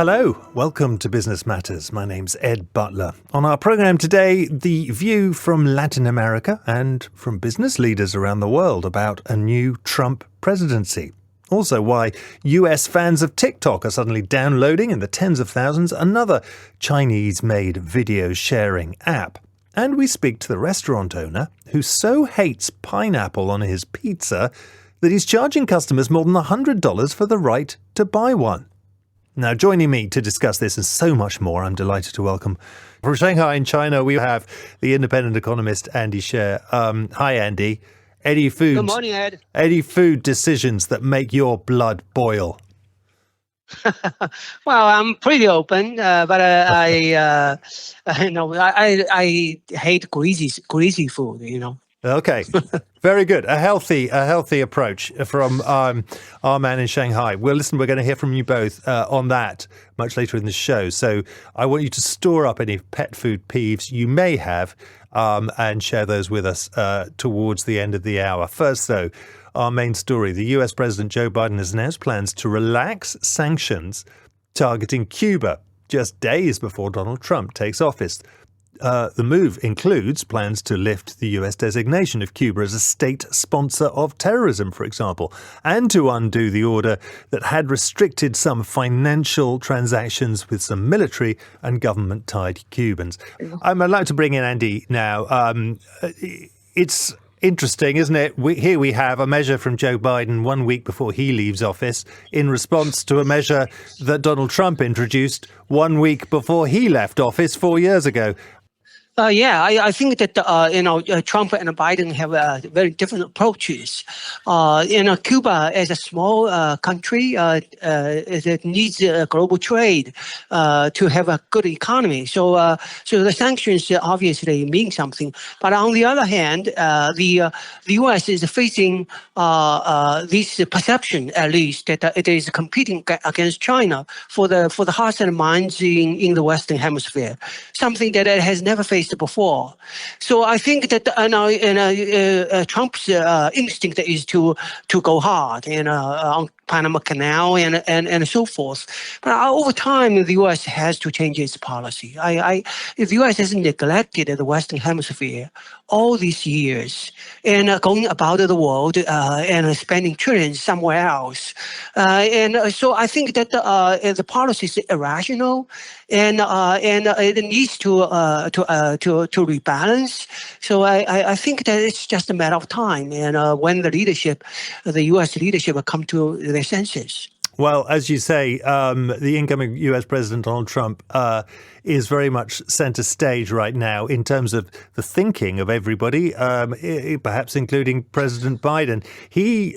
Hello, welcome to Business Matters. My name's Ed Butler. On our program today, the view from Latin America and from business leaders around the world about a new Trump presidency. Also, why US fans of TikTok are suddenly downloading in the tens of thousands another Chinese-made video sharing app. And we speak to the restaurant owner who so hates pineapple on his pizza that he's charging customers more than $100 for the right to buy one. Now, joining me to discuss this and so much more, I'm delighted to welcome from Shanghai in China, we have the independent economist Andy Sher. Hi, Andy. Any food? Good morning, Ed. Any food decisions that make your blood boil? Well, I'm pretty open, but I hate greasy food. Okay, very good. A healthy approach from our man in Shanghai. Well, listen, we're going to hear from you both on that much later in the show. So I want you to store up any pet food peeves you may have and share those with us towards the end of the hour. First, though, our main story. The US President Joe Biden has announced plans to relax sanctions targeting Cuba just days before Donald Trump takes office. The move includes plans to lift the US designation of Cuba as a state sponsor of terrorism, for example, and to undo the order that had restricted some financial transactions with some military and government-tied Cubans. I'd like to bring in Andy now. It's interesting, isn't it? Here we have a measure from Joe Biden 1 week before he leaves office in response to a measure that Donald Trump introduced 1 week before he left office 4 years ago. I think that Trump and Biden have very different approaches. Cuba is a small country that needs global trade to have a good economy. So the sanctions obviously mean something. But on the other hand, the U.S. is facing this perception, at least, that it is competing against China for the hearts and minds in the Western Hemisphere, something that it has never faced before. So I think that Trump's instinct is to go hard on Panama Canal and so forth. But over time, the U.S. has to change its policy. If the U.S. has neglected the Western Hemisphere all these years and going about the world and spending trillions somewhere else, so I think that the policy is irrational and it needs to rebalance. So I think that it's just a matter of time, and when the U.S. leadership will come to their senses. Well, as you say, the incoming US President Donald Trump is very much center stage right now in terms of the thinking of everybody, perhaps including President Biden.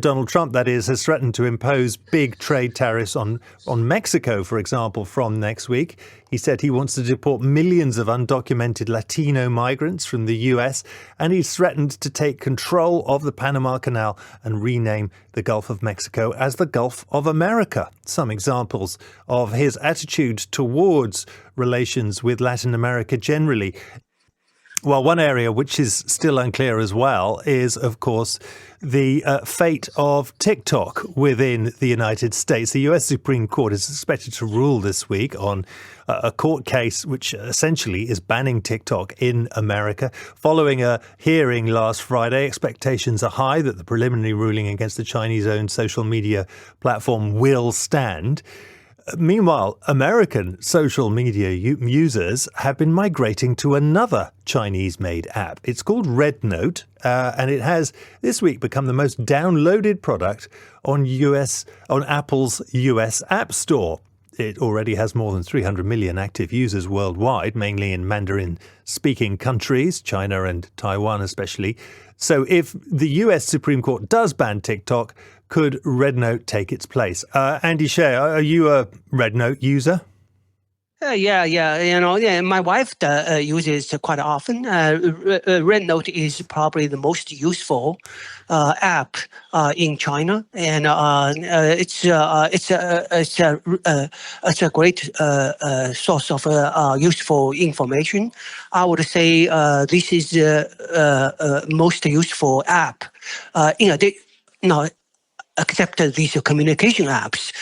Donald Trump, that is, has threatened to impose big trade tariffs on Mexico, for example, from next week. He said he wants to deport millions of undocumented Latino migrants from the US, and he's threatened to take control of the Panama Canal and rename the Gulf of Mexico as the Gulf of America. Some examples of his attitude towards relations with Latin America generally. Well, one area which is still unclear as well is, of course, the fate of TikTok within the United States. The US Supreme Court is expected to rule this week on a court case which essentially is banning TikTok in America. Following a hearing last Friday, expectations are high that the preliminary ruling against the Chinese-owned social media platform will stand. Meanwhile, American social media users have been migrating to another Chinese-made app. It's called RedNote, and it has this week become the most downloaded product on Apple's US App Store. It already has more than 300 million active users worldwide, mainly in Mandarin-speaking countries, China and Taiwan especially. So if the US Supreme Court does ban TikTok, could RedNote take its place? Andy Sher, are you a RedNote user? My wife uses it quite often. RedNote is probably the most useful app in China, and it's a great source of useful information. I would say this is the most useful app. accepted these communication apps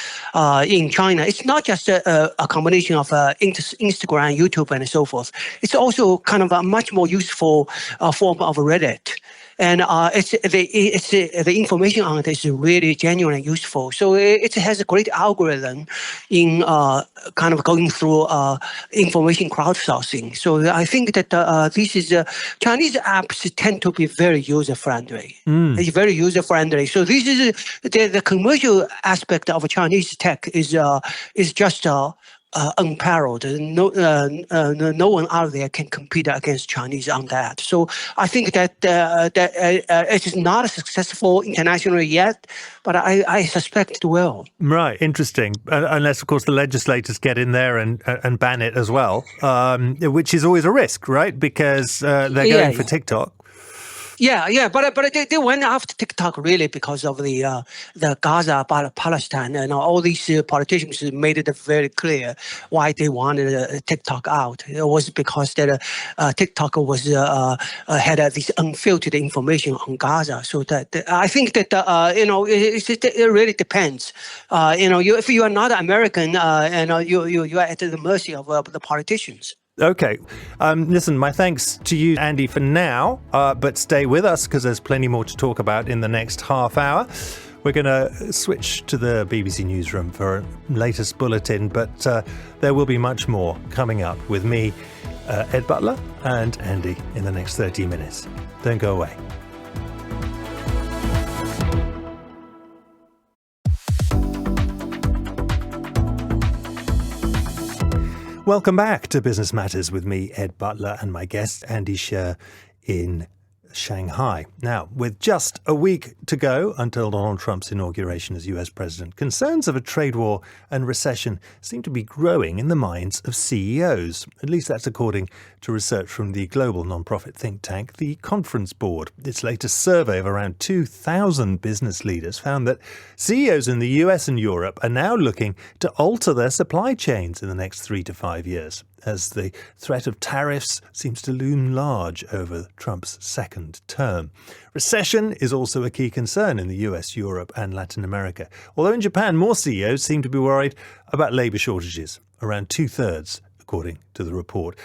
in China. It's not just a combination of Instagram, YouTube, and so forth. It's also kind of a much more useful form of Reddit. And the information on it is really genuine and useful. So it has a great algorithm in kind of going through information crowdsourcing. So I think that this is Chinese apps tend to be very user friendly. It's very user friendly. So this is the commercial aspect of Chinese tech is just unparalleled. No one out there can compete against Chinese on that. So I think that it is not successful internationally yet, but I suspect it will. Right, interesting. Unless, of course, the legislators get in there and ban it as well, which is always a risk, right? Because they're going for TikTok. Yeah, but they went after TikTok really because of the Gaza, Palestine, and all these politicians made it very clear why they wanted TikTok out. It was because that TikTok was had this unfiltered information on Gaza. So that I think that it really depends. If you are not American, you are at the mercy of the politicians. Okay. Listen, my thanks to you, Andy, for now, but stay with us because there's plenty more to talk about in the next half hour. We're going to switch to the BBC Newsroom for a latest bulletin, but there will be much more coming up with me, Ed Butler, and Andy in the next 30 minutes. Don't go away. Welcome back to Business Matters with me, Ed Butler, and my guest, Andy Sher in Shanghai. Now, with just a week to go until Donald Trump's inauguration as US president, concerns of a trade war and recession seem to be growing in the minds of CEOs. At least that's according to research from the global nonprofit think tank, the Conference Board. Its latest survey of around 2,000 business leaders found that CEOs in the US and Europe are now looking to alter their supply chains in the next 3 to 5 years, as the threat of tariffs seems to loom large over Trump's second term. Recession is also a key concern in the US, Europe, and Latin America. Although in Japan, more CEOs seem to be worried about labour shortages, around 2/3, according to the report.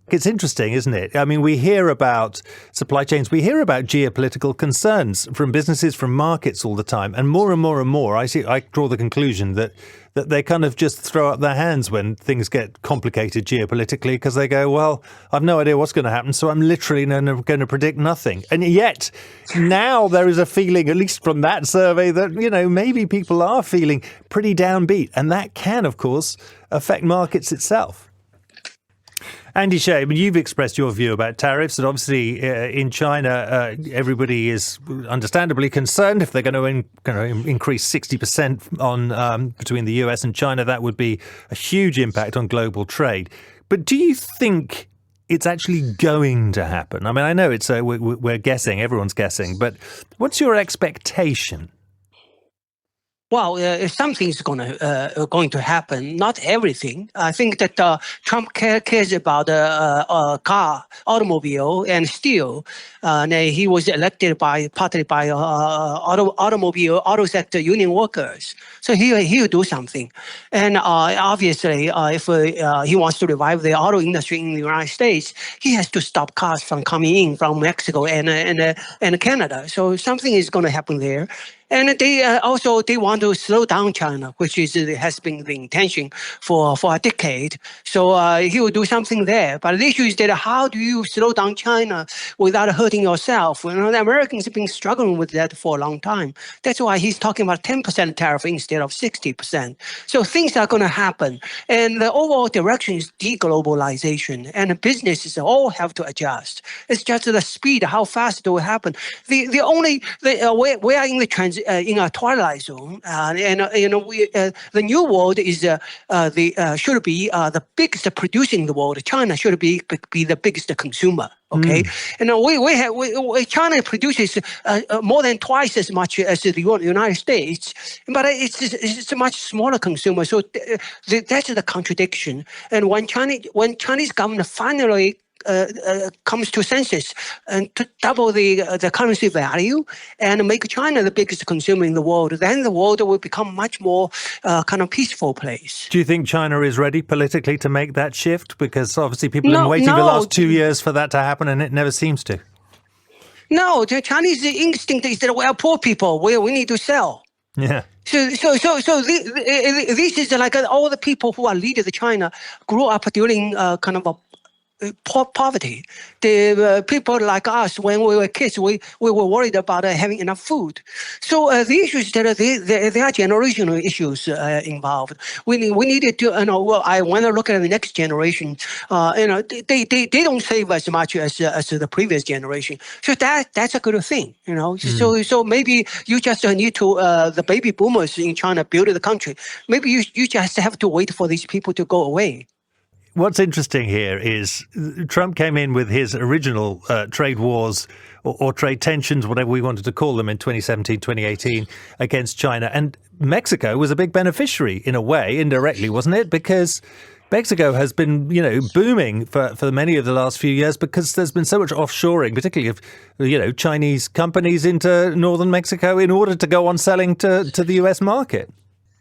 It's interesting, isn't it? I mean, we hear about supply chains, we hear about geopolitical concerns from businesses, from markets all the time, and more and more and more, I draw the conclusion that they kind of just throw up their hands when things get complicated geopolitically because they go, well, I've no idea what's going to happen, so I'm literally going to predict nothing. And yet, now there is a feeling, at least from that survey, that, maybe people are feeling pretty downbeat. And that can, of course, affect markets itself. Andy Sher, you've expressed your view about tariffs, and obviously in China, everybody is understandably concerned. If they're going to increase 60% on between the US and China, that would be a huge impact on global trade. But do you think it's actually going to happen? I mean, I know it's we're guessing, everyone's guessing, but what's your expectation? Well, if something's going to happen, not everything. I think that Trump cares about car, automobile, and steel. He was elected partly by auto sector union workers. So he will do something. And obviously, if he wants to revive the auto industry in the United States, he has to stop cars from coming in from Mexico and Canada. So something is going to happen there. And they want to slow down China, which has been the intention for a decade. So he will do something there. But the issue is that how do you slow down China without hurting yourself? The Americans have been struggling with that for a long time. That's why he's talking about 10% tariff instead of 60%. So things are going to happen. And the overall direction is deglobalization. And businesses all have to adjust. It's just the speed, how fast it will happen. We are in the in a twilight zone, the new world is should be the biggest producer in the world. China should be the biggest consumer. Okay, China produces more than twice as much as the United States, but it's a much smaller consumer. So that's the contradiction. And when Chinese government finally comes to senses and to double the currency value and make China the biggest consumer in the world, then the world will become much more kind of peaceful place. Do you think China is ready politically to make that shift? Because obviously people have been waiting the last 2 years for that to happen, and it never seems to. No, the Chinese instinct is that we are poor people. We need to sell. Yeah. So this is like all the people who are leaders of China grew up during kind of a poverty. The people like us, when we were kids, we were worried about having enough food. So the issues that there are generational issues involved. We needed to, I want to look at the next generation. They don't save as much as the previous generation. So that's a good thing. So maybe you just need to the baby boomers in China build the country. Maybe you just have to wait for these people to go away. What's interesting here is Trump came in with his original trade wars or trade tensions, whatever we wanted to call them, in 2017, 2018 against China. And Mexico was a big beneficiary in a way, indirectly, wasn't it? Because Mexico has been, booming for many of the last few years because there's been so much offshoring, particularly of, Chinese companies into northern Mexico in order to go on selling to the US market.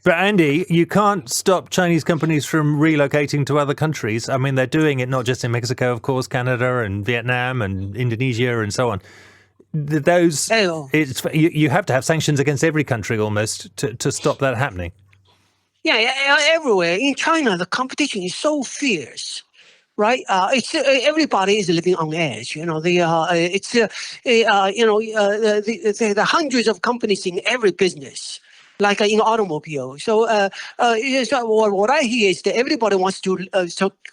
But Andy, you can't stop Chinese companies from relocating to other countries. I mean, they're doing it not just in Mexico, of course, Canada and Vietnam and Indonesia and so on. You have to have sanctions against every country almost to stop that happening. Yeah, everywhere. In China, the competition is so fierce. Right, everybody is living on edge. The hundreds of companies in every business, like in automobile. So what I hear is that everybody wants to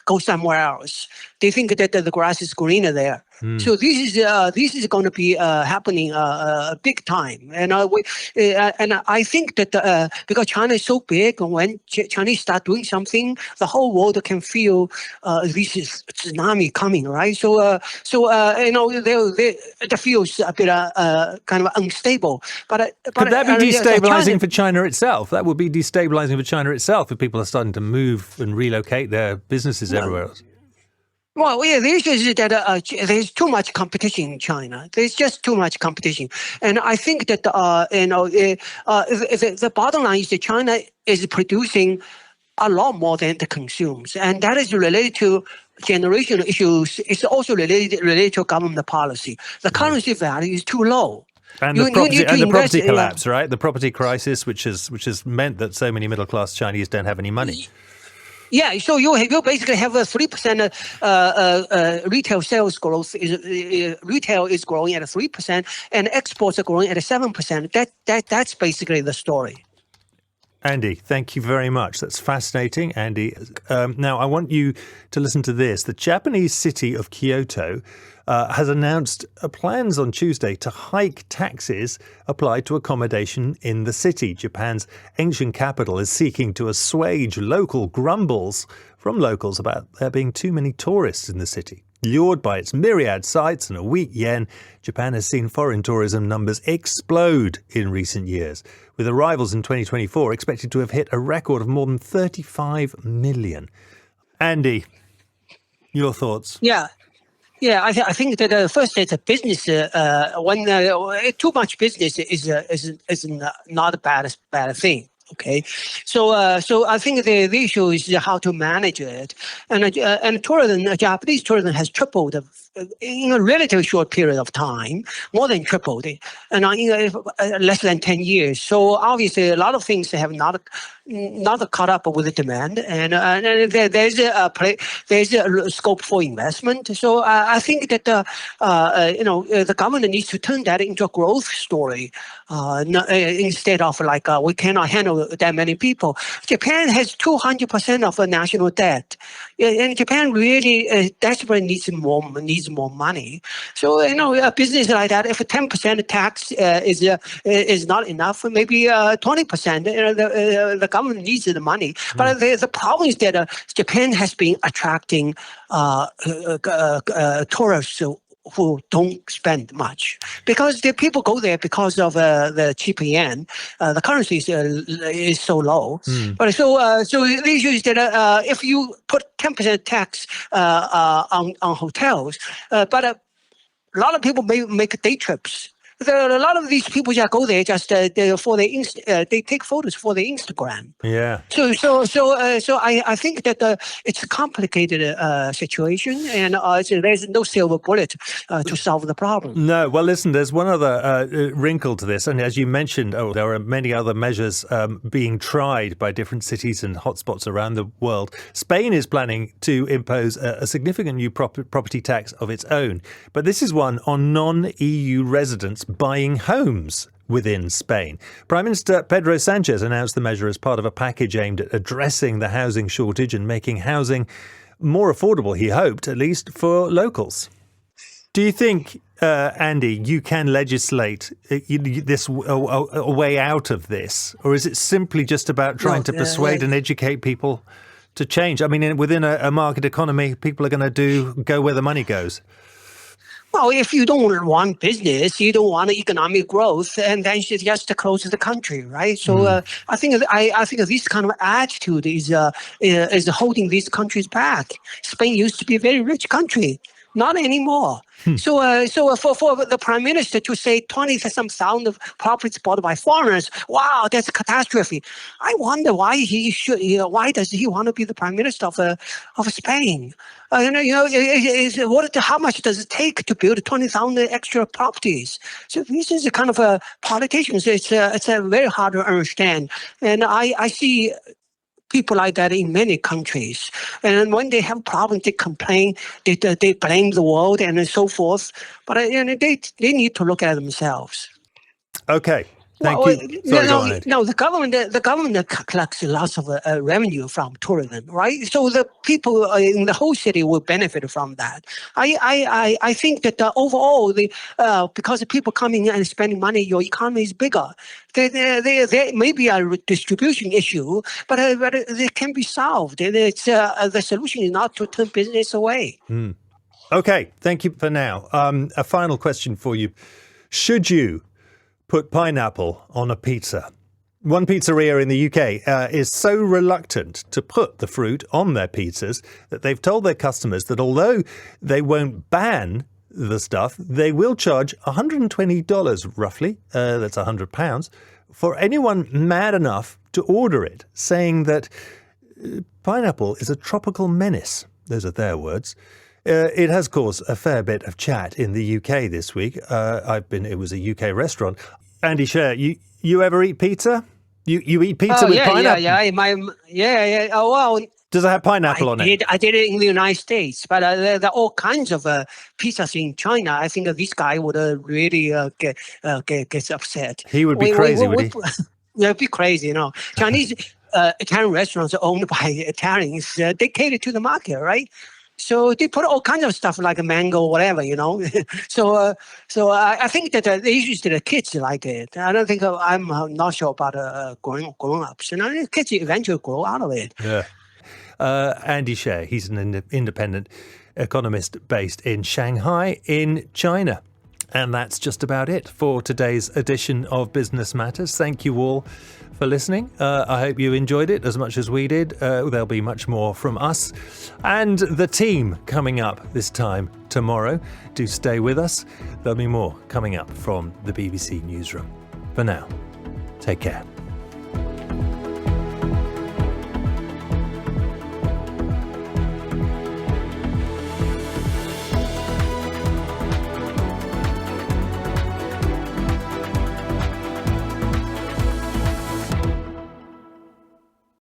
go somewhere else. They think that the grass is greener there. So this is going to be happening big time, and I think that because China is so big, and when Chinese start doing something, the whole world can feel this is tsunami coming, right? It feels a bit kind of unstable. But could that be destabilizing for China itself? That would be destabilizing for China itself if people are starting to move and relocate their businesses everywhere else. Well, yeah, the issue is that there's too much competition in China. There's just too much competition, and I think that the bottom line is that China is producing a lot more than it consumes, and that is related to generational issues. It's also related to government policy. The currency value is too low. And the property collapse, right? The property crisis, which has meant that so many middle-class Chinese don't have any money. Yeah, so you basically have a 3% retail sales growth. Retail is growing at 3%, and exports are growing at 7%. That's basically the story. Andy, thank you very much. That's fascinating, Andy. Now, I want you to listen to this. The Japanese city of Kyoto has announced plans on Tuesday to hike taxes applied to accommodation in the city. Japan's ancient capital is seeking to assuage local grumbles from locals about there being too many tourists in the city. Lured by its myriad sights and a weak yen, Japan has seen foreign tourism numbers explode in recent years, with arrivals in 2024 expected to have hit a record of more than 35 million. Andy, your thoughts? Yeah, I think that first, it's a business. When too much business is not a bad thing. Okay, so I think the issue is how to manage it, and tourism, Japanese tourism has tripled in a relatively short period of time, more than tripled, and less than 10 years. So obviously, a lot of things have not caught up with the demand, and there's a scope for investment. So I think that the government needs to turn that into a growth story instead of like we cannot handle that many people. Japan has 200% of the national debt, and Japan really desperately needs more money. So a business like that, if a 10% tax is not enough, maybe 20%. The government needs the money, but the problem is that Japan has been attracting tourists who don't spend much, because the people go there because of the cheap yen. The currency is so low. But so the issue is that if you put 10% tax on hotels, but a lot of people may make day trips. There are a lot of these people that go there just they take photos for their Instagram. Yeah. So I think that it's a complicated situation, and there's no silver bullet to solve the problem. No, well, listen, there's one other wrinkle to this. And as you mentioned, there are many other measures being tried by different cities and hotspots around the world. Spain is planning to impose a significant new property tax of its own. But this is one on non-EU residents buying homes within Spain. Prime Minister Pedro Sanchez announced the measure as part of a package aimed at addressing the housing shortage and making housing more affordable, he hoped, at least for locals. Do you think, Andy, you can legislate a way out of this? Or is it simply just about trying to persuade and educate people to change? I mean, within a market economy, people are going to go where the money goes. Well, if you don't want business, you don't want economic growth, and then you just close the country, right? So I think this kind of attitude is holding these countries back. Spain used to be a very rich country, not anymore. So for the prime minister to say 20-some thousand of properties bought by foreigners, wow, that's a catastrophe. I wonder why why does he want to be the prime minister of Spain? How much does it take to build 20,000 extra properties? So this is a kind of a politicians. It's a very hard to understand, and I see people like that in many countries. And when they have problems, they complain, they blame the world and so forth. But they need to look at themselves. Okay. Thank you. Sorry, go on. No, the government collects lots of revenue from tourism, right? So the people in the whole city will benefit from that. I think that overall, because the people coming and spending money, your economy is bigger. There may be a distribution issue, but it can be solved. And the solution is not to turn business away. Okay, thank you for now. A final question for you. Should you put pineapple on a pizza? One pizzeria in the UK is so reluctant to put the fruit on their pizzas that they've told their customers that although they won't ban the stuff, they will charge $120 roughly, that's £100, for anyone mad enough to order it, saying that pineapple is a tropical menace. Those are their words. It has caused a fair bit of chat in the UK this week. It was a UK restaurant. Andy Scher, you ever eat pizza? You eat pizza with pineapple? Yeah. Oh, well. Does it have pineapple on it? I did it in the United States, but there are all kinds of pizzas in China. I think this guy would really get upset. He would be crazy, would he? Yeah, it'd be crazy, Chinese Italian restaurants are owned by Italians. They cater to the market, right? So they put all kinds of stuff like a mango, whatever, So I think that the issue is that the kids like it. I don't think I'm not sure about grown-ups. Kids eventually grow out of it. Yeah. Andy Scher, he's an independent economist based in Shanghai in China. And that's just about it for today's edition of Business Matters. Thank you all for listening. I hope you enjoyed it as much as we did. There'll be much more from us and the team coming up this time tomorrow. Do stay with us. There'll be more coming up from the BBC Newsroom. For now, take care.